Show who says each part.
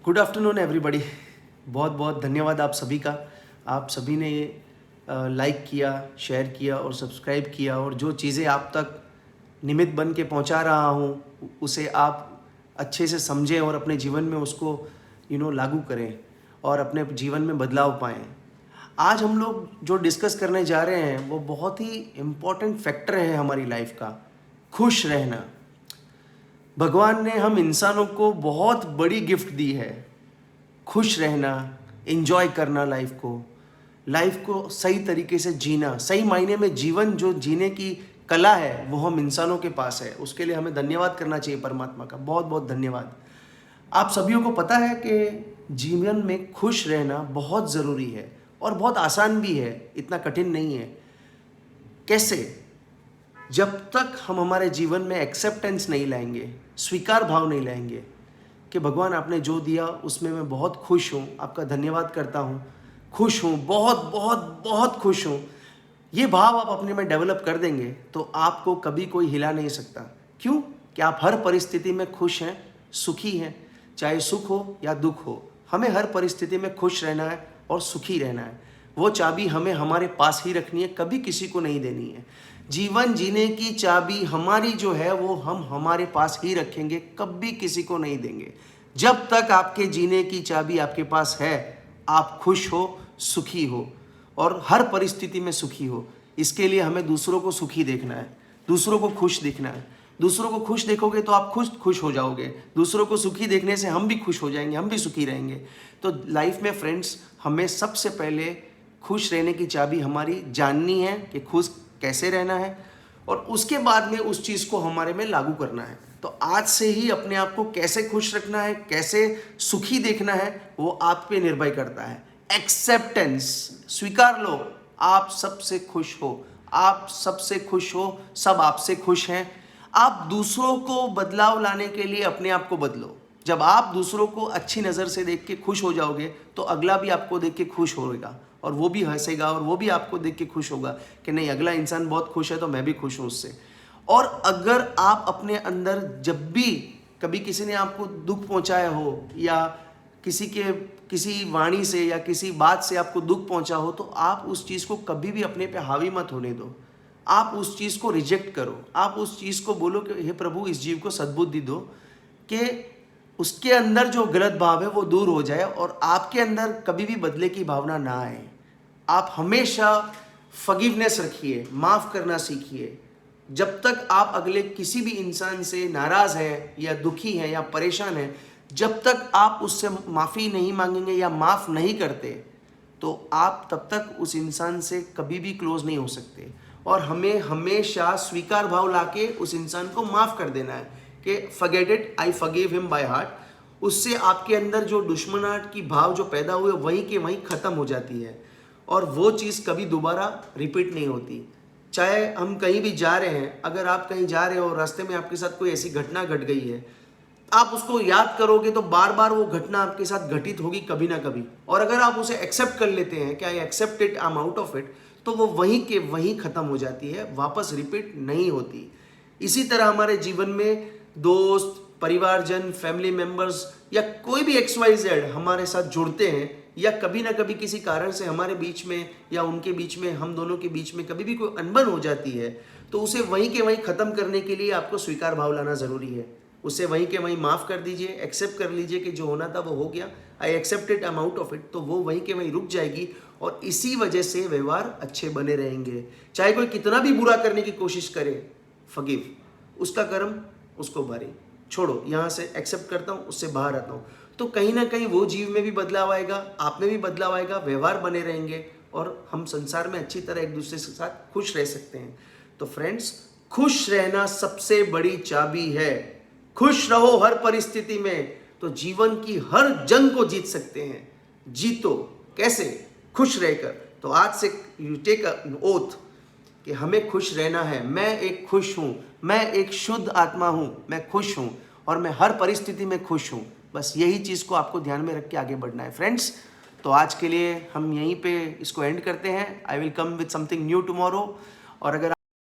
Speaker 1: Good afternoon everybody. बहुत बहुत धन्यवाद आप सभी का। आप सभी ने लाइक किया, शेयर किया और सब्सक्राइब किया, और जो चीज़ें आप तक निमित्त बन के पहुंचा रहा हूं उसे आप अच्छे से समझें और अपने जीवन में उसको लागू करें और अपने जीवन में बदलाव पाएं। आज हम लोग जो डिस्कस करने जा रहे हैं वो बहुत ही इम्पोर्टेंट फैक्टर है हमारी लाइफ का, खुश रहना। भगवान ने हम इंसानों को बहुत बड़ी गिफ्ट दी है, खुश रहना, एंजॉय करना, लाइफ को सही तरीके से जीना, सही मायने में जीवन जो जीने की कला है वो हम इंसानों के पास है। उसके लिए हमें धन्यवाद करना चाहिए परमात्मा का, बहुत बहुत धन्यवाद। आप सभी को पता है कि जीवन में खुश रहना बहुत ज़रूरी है और बहुत आसान भी है, इतना कठिन नहीं है। कैसे? जब तक हम हमारे जीवन में एक्सेप्टेंस नहीं लाएंगे, स्वीकार भाव नहीं लाएंगे कि भगवान आपने जो दिया उसमें मैं बहुत खुश हूँ, आपका धन्यवाद करता हूँ, खुश हूँ, बहुत बहुत बहुत खुश हूँ, ये भाव आप अपने में डेवलप कर देंगे तो आपको कभी कोई हिला नहीं सकता। क्यों? कि आप हर परिस्थिति में खुश हैं, सुखी हैं, चाहे सुख हो या दुख हो, हमें हर परिस्थिति में खुश रहना है और सुखी रहना है। वो चाबी हमें हमारे पास ही रखनी है, कभी किसी को नहीं देनी है। जीवन जीने की चाबी हमारी जो है वो हम हमारे पास ही रखेंगे, कभी किसी को नहीं देंगे। जब तक आपके जीने की चाबी आपके पास है, आप खुश हो, सुखी हो और हर परिस्थिति में सुखी हो। इसके लिए हमें दूसरों को सुखी देखना है, दूसरों को खुश देखना है। दूसरों को खुश देखोगे तो आप खुश हो जाओगे, दूसरों को सुखी देखने से हम भी खुश हो जाएंगे, हम भी सुखी रहेंगे। तो लाइफ में फ्रेंड्स, हमें सबसे पहले खुश रहने की चाबी हमारी जाननी है कि खुश कैसे रहना है, और उसके बाद में उस चीज़ को हमारे में लागू करना है। तो आज से ही अपने आप को कैसे खुश रखना है, कैसे सुखी देखना है, वो आप पे निर्भर करता है। एक्सेप्टेंस, स्वीकार लो, आप सबसे खुश हो, आप सबसे खुश हो, सब आपसे खुश हैं। आप दूसरों को बदलाव लाने के लिए अपने आप को बदलो। जब आप दूसरों को अच्छी नज़र से देख के खुश हो जाओगे तो अगला भी आपको देख के खुश होगा और वो भी हंसेगा और वो भी आपको देख के खुश होगा कि नहीं, अगला इंसान बहुत खुश है तो मैं भी खुश हूँ उससे। और अगर आप अपने अंदर जब भी कभी किसी ने आपको दुख पहुंचाया हो या किसी वाणी से या किसी बात से आपको दुख पहुंचा हो, तो आप उस चीज़ को कभी भी अपने पे हावी मत होने दो। आप उस चीज़ को रिजेक्ट करो, आप उस चीज़ को बोलो कि हे प्रभु, इस जीव को सद्बुद्धि दो कि उसके अंदर जो गलत भाव है वो दूर हो जाए और आपके अंदर कभी भी बदले की भावना ना आए। आप हमेशा फॉरगिवनेस रखिए, माफ़ करना सीखिए। जब तक आप अगले किसी भी इंसान से नाराज़ है या दुखी है या परेशान है, जब तक आप उससे माफ़ी नहीं मांगेंगे या माफ़ नहीं करते, तो आप तब तक उस इंसान से कभी भी क्लोज नहीं हो सकते। और हमें हमेशा स्वीकार भाव लाके उस इंसान को माफ़ कर देना है कि forget it, I forgive him by heart. उससे आपके अंदर जो दुश्मनाहट की भाव जो पैदा हुए वहीं के वहीं ख़त्म हो जाती है और वो चीज़ कभी दोबारा रिपीट नहीं होती। चाहे हम कहीं भी जा रहे हैं, अगर आप कहीं जा रहे हो, रास्ते में आपके साथ कोई ऐसी घटना घट गई है, आप उसको याद करोगे तो बार बार वो घटना आपके साथ घटित होगी कभी ना कभी। और अगर आप उसे एक्सेप्ट कर लेते हैं कि I accept it, I am out of it, तो वो वहीं के वहीं ख़त्म हो जाती है, वापस रिपीट नहीं होती। इसी तरह हमारे जीवन में दोस्त, परिवारजन, फैमिली मेम्बर्स या कोई भी XYZ हमारे साथ जुड़ते हैं या कभी ना कभी किसी कारण से हमारे बीच में या उनके बीच में, हम दोनों के बीच में कभी भी कोई अनबन हो जाती है, तो उसे वहीं के वहीं ख़त्म करने के लिए आपको स्वीकार भाव लाना ज़रूरी है। उसे वहीं के वहीं माफ़ कर दीजिए, एक्सेप्ट कर लीजिए कि जो होना था वो हो गया, I accept it, I am out of it, तो वो वहीं के वहीं रुक जाएगी और इसी वजह से व्यवहार अच्छे बने रहेंगे। चाहे कोई कितना भी बुरा करने की कोशिश करे, फॉरगिव, उसका कर्म उसको भरे, छोड़ो, यहाँ से एक्सेप्ट करता हूँ, उससे बाहर आता हूँ। तो कहीं ना कहीं वो जीव में भी बदलाव आएगा, आप में भी बदलाव आएगा, व्यवहार बने रहेंगे और हम संसार में अच्छी तरह एक दूसरे के साथ खुश रह सकते हैं। तो फ्रेंड्स, खुश रहना सबसे बड़ी चाबी है। खुश रहो हर परिस्थिति में, तो जीवन की हर जंग को जीत सकते हैं। जीतो कैसे? खुश रहकर। तो आज से यू टेक एन ओथ कि हमें खुश रहना है। मैं एक खुश हूँ, मैं एक शुद्ध आत्मा हूँ, मैं खुश हूँ और मैं हर परिस्थिति में खुश हूँ। बस यही चीज़ को आपको ध्यान में रख के आगे बढ़ना है फ्रेंड्स। तो आज के लिए हम यहीं पे इसको एंड करते हैं। I will come with something new tomorrow. और अगर